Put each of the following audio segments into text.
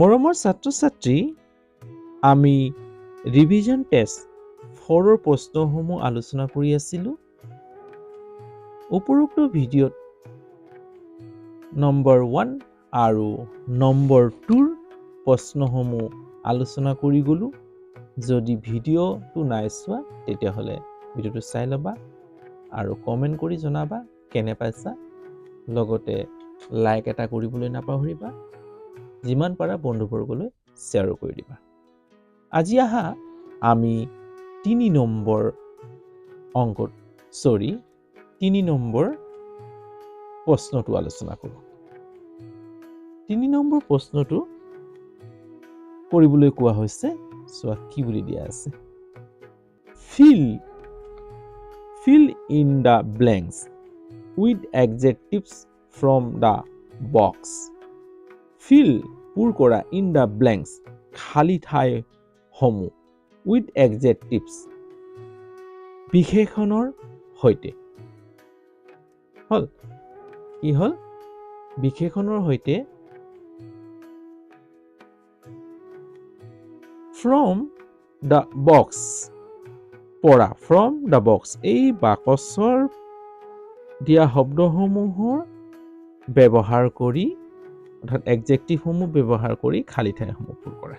মৰমৰ ছাত্ৰ-ছাত্ৰী, আমি ৰিভিজন টেষ্ট 4ৰ প্ৰশ্নসমূহ আলোচনা কৰি আছিলোঁ। উপৰোক্ত ভিডিঅ'ত নম্বৰ 1 আৰু নম্বৰ 2ৰ প্ৰশ্নসমূহ আলোচনা কৰি গ'লো। যদি ভিডিঅ'টো নাই চোৱা তেতিয়াহ'লে ভিডিঅ'টো চাই ল'বা আৰু কমেণ্ট কৰি জনাবা কেনে পাইছা। লগতে লাইক এটা কৰিবলৈ নাপাহৰিবা। যিমান পাৰা বন্ধুবৰ্গলৈ শ্বেয়াৰো কৰি দিবা। আজি আহা আমি 3 নম্বৰ প্ৰশ্নটো আলোচনা কৰোঁ। 3 নম্বৰ প্ৰশ্নটো কৰিবলৈ কোৱা হৈছে, চোৱা কি বুলি দিয়া আছে। Fill in the blanks with adjectives from the box. পূৰ কৰা in the blanks খালী ঠাইসমূহ with adjectives বিশেষণৰ সৈতে। কি হ'ল? বিশেষণৰ সৈতে from the box পৰা from the box এই বাকচৰ দিয়া শব্দসমূহৰ ব্যৱহাৰ কৰি অৰ্থাৎ এডজেক্টিভসমূহ ব্যৱহাৰ কৰি খালী ঠাইসমূহ পূৰ কৰা।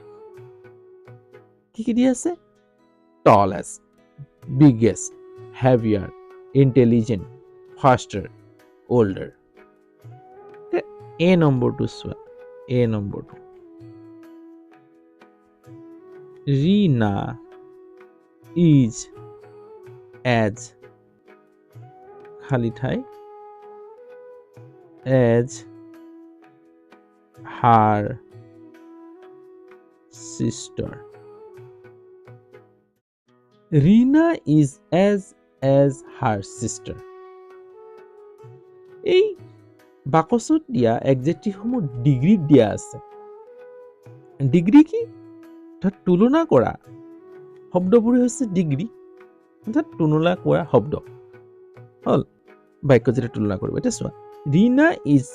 কি দিয়া আছে? tallest, biggest, heavier, intelligent, faster, older. A নম্বৰটো চোৱা। A নম্বৰটো Rina is as খালী ঠাই as her sister. Rina is as her sister. এই বাকচত দিয়া এডজেক্টিভসমূহ ডিগ্ৰীত দিয়া আছে। ডিগ্ৰী কি? অৰ্থাৎ তুলনা কৰা শব্দবোৰ হৈছে ডিগ্ৰী, অৰ্থাৎ তুলনা কৰা শব্দ। হ'ল বাক্য যেতিয়া তুলনা কৰিব। এতিয়া চোৱা, Reena is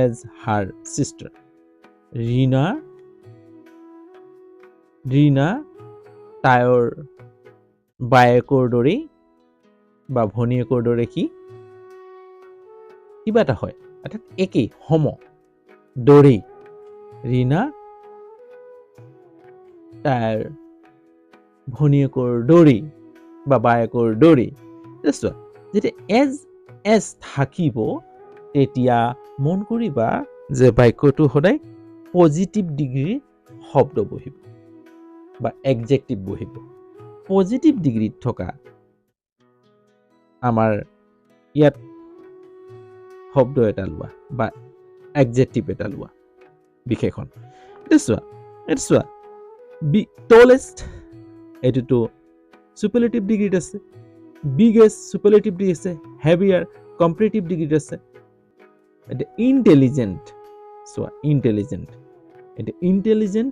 as her sister. Reena তাইৰ বায়েকৰ দৰেই বা ভনীয়েকৰ দৰে কিবা এটা হয়, অৰ্থাৎ একেই দৰেই। ৰীনা তাইৰ ভনীয়েকৰ দৰেই বা বায়েকৰ দৰেই। চোৱা, যেতিয়া এজ থাকিব তেতিয়া মন কৰিবা যে বাক্যটো সদায় পজিটিভ ডিগ্ৰীৰ শব্দ বহিব বা এডজেক্টিভ বহিব। পজিটিভ ডিগ্ৰীত থকা আমাৰ ইয়াত শব্দ এটা লোৱা বা এডজেক্টিভ এটা লোৱা বিশেষণ। এতিয়া চোৱা tallest এইটোতো সুপাৰলেটিভ ডিগ্ৰীত আছে, বিগেষ্ট সুপাৰলেটিভ ডিগ্ৰী আছে, হেভিয়াৰ কম্পাৰেটিভ ডিগ্ৰীত আছে। এতিয়া ইণ্টেলিজেণ্ট চোৱা, ইণ্টেলিজেণ্ট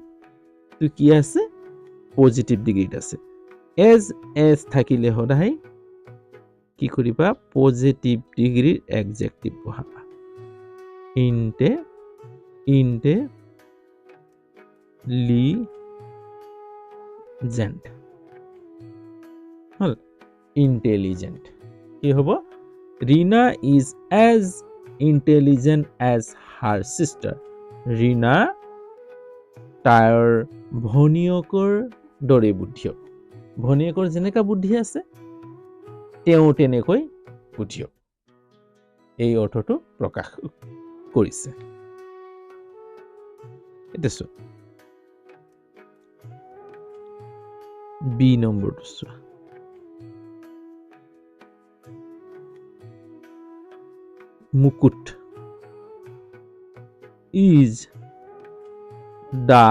তো কি আছে? পজিটিভ ডিগ্ৰীত আছে। এজ থাকিলে সদায় কি কৰিবা? পজিটিভ ডিগ্ৰীৰ এডজেক্টিভ বহাবা। ইণ্টেলিজেণ্ট হ'ল ইণ্টেলিজেণ্ট। কি হ'ব? Reena is as intelligent as her sister. Reena তাইৰ ভনীয়েকৰ দৰে বুদ্ধিয়ক। ভনীয়েকৰ যেনেকা বুদ্ধি আছে তেওঁ তেনেকৈ বুদ্ধিয়ক। এই অৰ্থটো প্ৰকাশ কৰিছে। এতিয়া চোৱা, বি নম্বৰটো চোৱা। মুকুট is the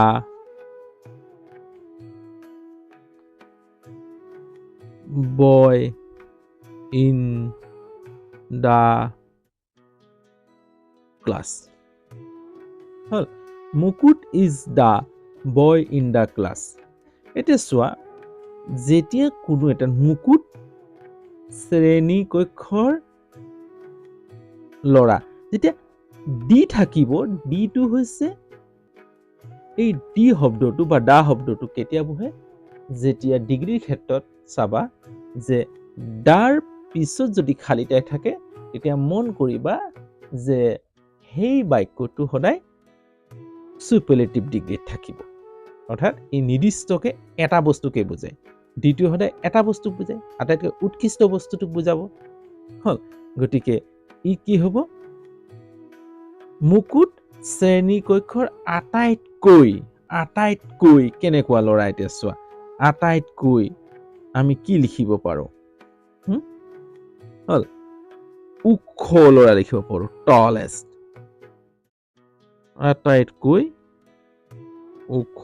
boy in the class. Well, Mukut is the boy in the class. এতিয়া চোৱা, যেতিয়া কোনো এটা মুকুট শ্ৰেণী কক্ষৰ ল'ৰা, যেতিয়া ডি থাকিব, ডিটো হৈছে এই ডি শব্দটো বা দা শব্দটো কেতিয়া বহে যেতিয়া ডিগ্ৰীৰ ক্ষেত্ৰত চাবা যে দাৰ পিছত যদি খালী ঠাই থাকে তেতিয়া মন কৰিবা যে সেই বাক্যটো সদায় সুপাৰলেটিভ ডিগ্ৰীত থাকিব অৰ্থাৎ এই নিৰ্দিষ্টকে এটা বস্তুকে বুজায় দ্বিতীয় সদায় এটা বস্তুক বুজায় আটাইতকৈ উৎকৃষ্ট বস্তুটোক বুজাব হল গতিকে ই কি হ'ব মুকুট শ্ৰেণী কক্ষৰ আটাইতকৈ কেনেকুৱা ল'ৰা এতিয়া চোৱা আটাইতকৈ আমি কি লিখিব পাৰো হল ওখ ল'ৰা লিখিব পাৰো টলেষ্ট আটাইতকৈ ওখ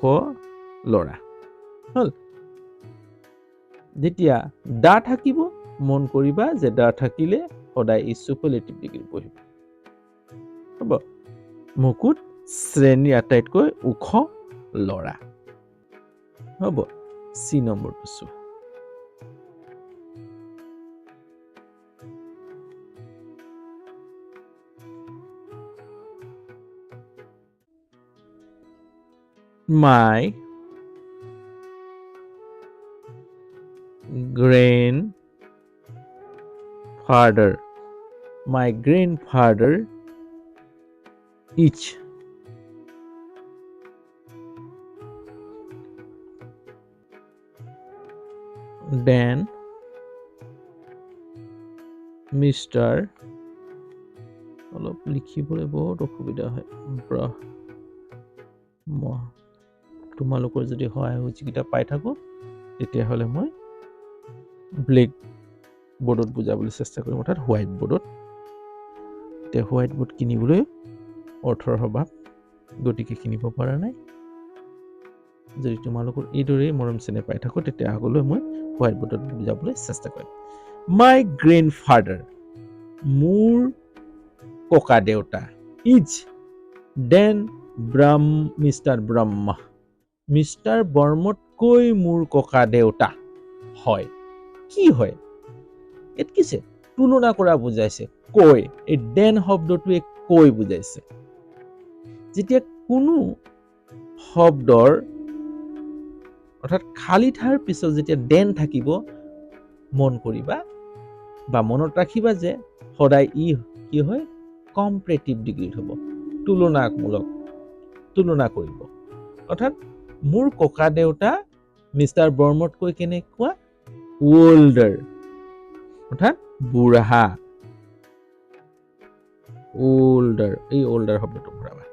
ল'ৰা হল যেতিয়া দা থাকিব মন কৰিবা যে দা থাকিলে সদায় ই সুপাৰলেটিভ ডিগ্ৰী বহিব হ'ব মুকুট শ্ৰেণীৰ আটাইতকৈ ওখ ল'ৰা হ'ব সি নম্বৰটো চোৱা My grandfather each then Mr. অলপ লিখিবলৈ বহুত অসুবিধা হয় তোমালোকৰ যদি সহায় সুযোগিতা পাই থাকো তেতিয়াহ'লে মই ব্লেক বোৰ্ডত বুজাবলৈ চেষ্টা কৰিম অৰ্থাৎ হোৱাইট বোৰ্ডত এতিয়া হোৱাইট বোৰ্ড কিনিবলৈ অৰ্থৰ অভাৱ গতিকে কিনিব পৰা নাই যদি তোমালোকৰ এইদৰেই মৰম চেনেহ পাই থাকো তেতিয়া আগলৈ মই হোৱাইট বোৰ্ডত বুজাবলৈ চেষ্টা কৰিম মাই গ্ৰেণ্ডফাদাৰ মোৰ ককা দেউতা ইজ দেন মিষ্টাৰ বৰ্মতকৈ মোৰ ককা দেউতা হয় কি হয় এত কিছে তুলনা কৰা বুজাইছে কৈ এই দেন শব্দটোৱে কৈ বুজাইছে যেতিয়া কোনো শব্দৰ অৰ্থাৎ খালী ঠাইৰ পিছত যেতিয়া দেন থাকিব মন কৰিবা বা মনত ৰাখিবা যে সদায় ই কি হয় কম্পাৰেটিভ ডিগ্ৰীত হ'ব তুলনা কৰিব অৰ্থাৎ মোৰ ককা দেউতা মিষ্টাৰ বৰ্মতকৈ কেনেকুৱা ওল্ডাৰ অৰ্থাৎ বুঢ়া ওল্ডাৰ এই ওল্ডাৰ শব্দটো ভৰাবা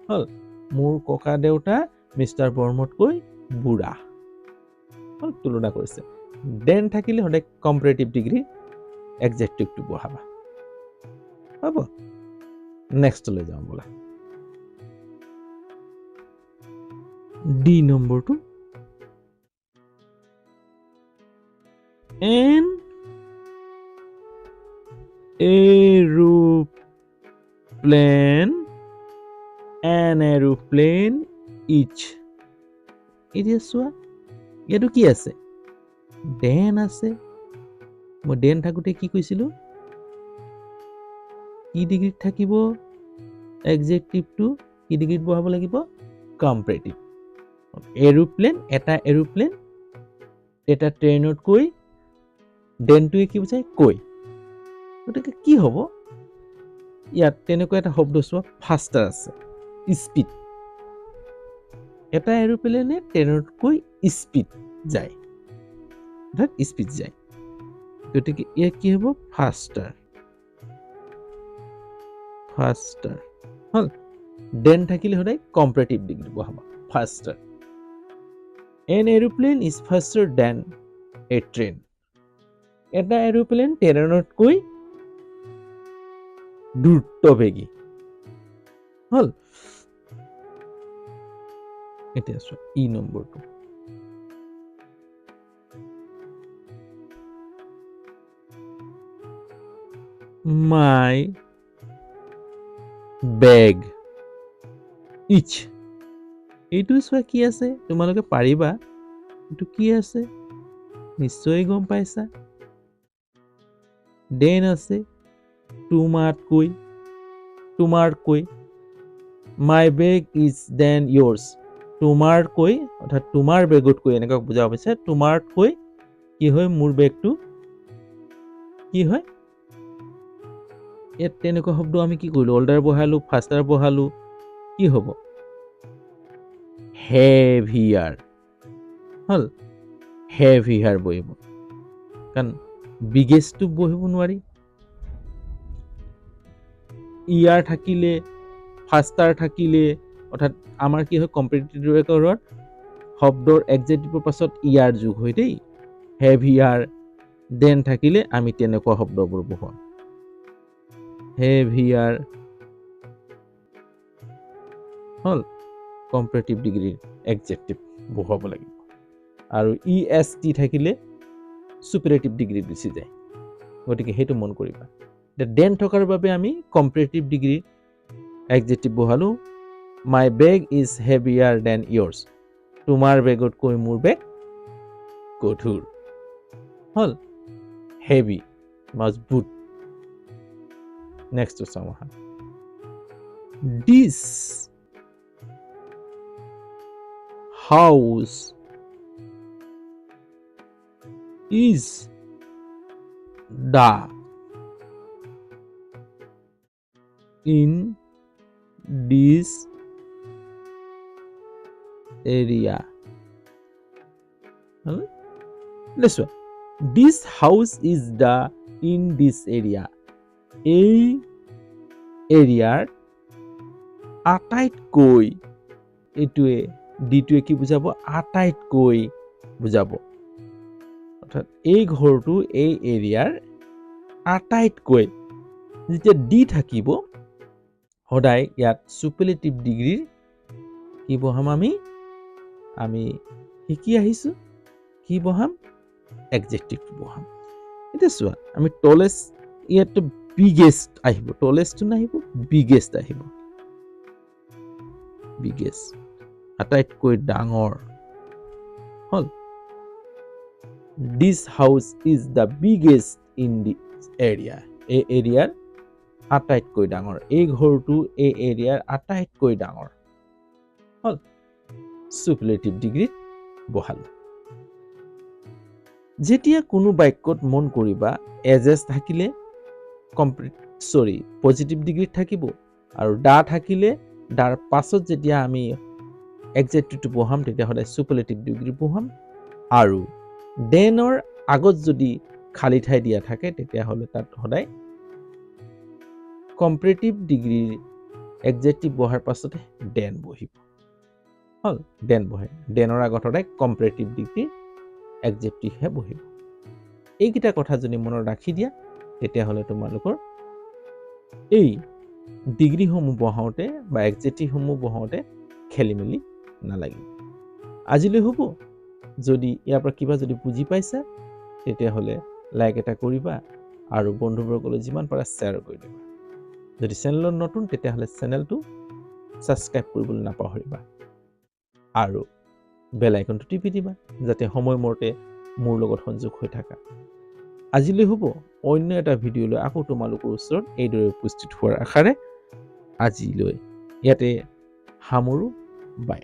হল মোৰ ককা দেউতা মিষ্টাৰ বৰ্মতকৈ বুঢ়া হল তুলনা কৰিছে দেন থাকিলে সদায় কম্পাৰেটিভ ডিগ্ৰী এডজেক্টিভটো বহাবা হ'ব নেক্সটলৈ যাওঁ বলা ডি নম্বৰটো an aeroplane each এতিয়া চোৱা ইয়াতো কি আছে দেন আছে মই দেন থাকোঁতে কি কৈছিলো কি ডিগ্ৰীত থাকিব এডজেক্টিভটো কি ডিগ্ৰীত বহাব লাগিব কম্পাৰেটিভ এৰোপ্লেন এটা ট্ৰেইনতকৈ দেনটোৱে কি বুজায় কৈ গতিকে কি হ'ব ইয়াত তেনেকুৱা এটা শব্দ চোৱা ফাষ্টাৰ আছে স্পীড এটা এৰোপ্লেনে ট্ৰেইনতকৈ স্পীড যায় অৰ্থাৎ স্পীড যায় গতিকে ইয়াত কি হ'ব ফাষ্টাৰ হল দেন থাকিলে সদায় কম্পাৰেটিভ ডিগ্ৰী বহাবা faster an aeroplane is faster than a train এটা এৰোপ্লেন ট্ৰেইনতকৈ দ্ৰুতবেগী হল এতিয়া চোৱা ই নম্বৰটো my bag each এইটো চোৱা কি আছে তোমালোকে পাৰিবা এইটো কি আছে নিশ্চয় গম পাইছা দেন আছে তোমাৰকৈ মাই বেগ ইজ দেন yours তোমাৰকৈ অৰ্থাৎ তোমাৰ বেগতকৈ এনেকৈ বুজাব বিচাৰে তোমাৰকৈ কি হয় মোৰ বেগটো কি হয় ইয়াত তেনেকুৱা শব্দ আমি কি কৰিলো older বহালো faster বহালো কি হ'ব heavier হল heavier বহিব কাৰণ biggest টো বহিব নোৱাৰি ইয়াৰ থাকিলে faster থাকিলে অৰ্থাৎ আমাৰ কি হয় কম্পিটিটিভ ৰেকৰ্ডত শব্দৰ এডজেক্টিভৰ পাছত ইয়াৰ যোগ হয় দেই heavier দেন থাকিলে আমি তেনেকুৱা শব্দবোৰ বহাম heavier হল কম্পাৰেটিভ ডিগ্ৰীৰ এডজেক্টিভ বহাব লাগিব আৰু est থাকিলে সুপাৰলেটিভ ডিগ্ৰী গুচি যায় গতিকে হেতু মন কৰিবা দেন থকাৰ বাবে আমি কম্পাৰেটিভ ডিগ্ৰী এডজেক্টিভ বহালো my bag is heavier than yours তোমাৰ বেগতকৈ মোৰ বেগ গধুৰ হল heavy মজবুত next to চাওঁ this house is the in this area this one this house is the in this area এই এৰিয়াৰ আটাইতকৈ এটুৱে ডিটুৱে কি বুজাব আটাইতকৈ বুজাব অৰ্থাৎ এই ঘৰটো এই এৰিয়াৰ আটাইতকৈ যেতিয়া ডি থাকিব সদায় ইয়াত সুপাৰলেটিভ ডিগ্ৰীৰ কি বহাম আমি শিকি আহিছো কি বহাম এডজেক্টিভ বহাম এতিয়া চোৱা আমি টলেষ্ট ইয়াত বিগেষ্ট আহিব টলেষ্ট নাহিব বিগেষ্ট আহিব বিগেষ্ট আটাইতকৈ ডাঙৰ হল this house is the biggest in this area এই এৰিয়াৰ আটাইতকৈ ডাঙৰ এই ঘৰটো এই এৰিয়াৰ আটাইতকৈ ডাঙৰ হল সুপাৰলেটিভ ডিগ্ৰী বহালো যেতিয়া কোনো বাক্যত মন কৰিবা এজেস থাকিলে পজিটিভ ডিগ্ৰী থাকিব আৰু দা থাকিলে দাৰ পাছত যেতিয়া আমি এডজেক্টিভটো বহাম তেতিয়া হলে সুপাৰলেটিভ ডিগ্ৰী বহাম আৰু দেনৰ আগত যদি খালি ঠাই দিয়া থাকে তেতিয়া হলে তাত সদায় কম্পাৰেটিভ ডিগ্ৰীৰ এডজেক্টিভ বহাৰ পাছতে দেন বহিব হল দেন বহে দেনৰ আগত সদায় কম্পাৰেটিভ ডিগ্ৰীৰ এডজেক্টিভ হে বহিব এইকিটা কথা যদি মনত ৰাখি দিয়া তেতিয়া হলে তোমালোকৰ এই ডিগ্ৰী সমূহ বহাওতে বা এডজেক্টিভ সমূহ বহাওতে খেলিমেলি নালাগিব আজিলৈ হ'ব যদি ইয়াৰ পৰা কিবা যদি বুজি পাইছা তেতিয়া হলে লাইক এটা কৰিবা আৰু বন্ধুবৰ্গলৈ যিমান পাৰা শ্বেয়াৰ কৰি দিবা যদি চেনেলত নতুন তেতিয়া হলে চেনেলটো সাবস্ক্ৰাইব কৰিবলৈ নাপাহৰিবা আৰু বেল আইকনটো টিপি দিবা যাতে সময়মতে মোৰ লগত সংযোগ হৈ থাকা আজিলৈ হ'ব অন্য এটা ভিডিঅ' লৈ আকৌ তোমালোকৰ ওচৰত এইদৰে উপস্থিত হোৱাৰ আশাৰে আজিলৈ ইয়াতে সামৰো বাই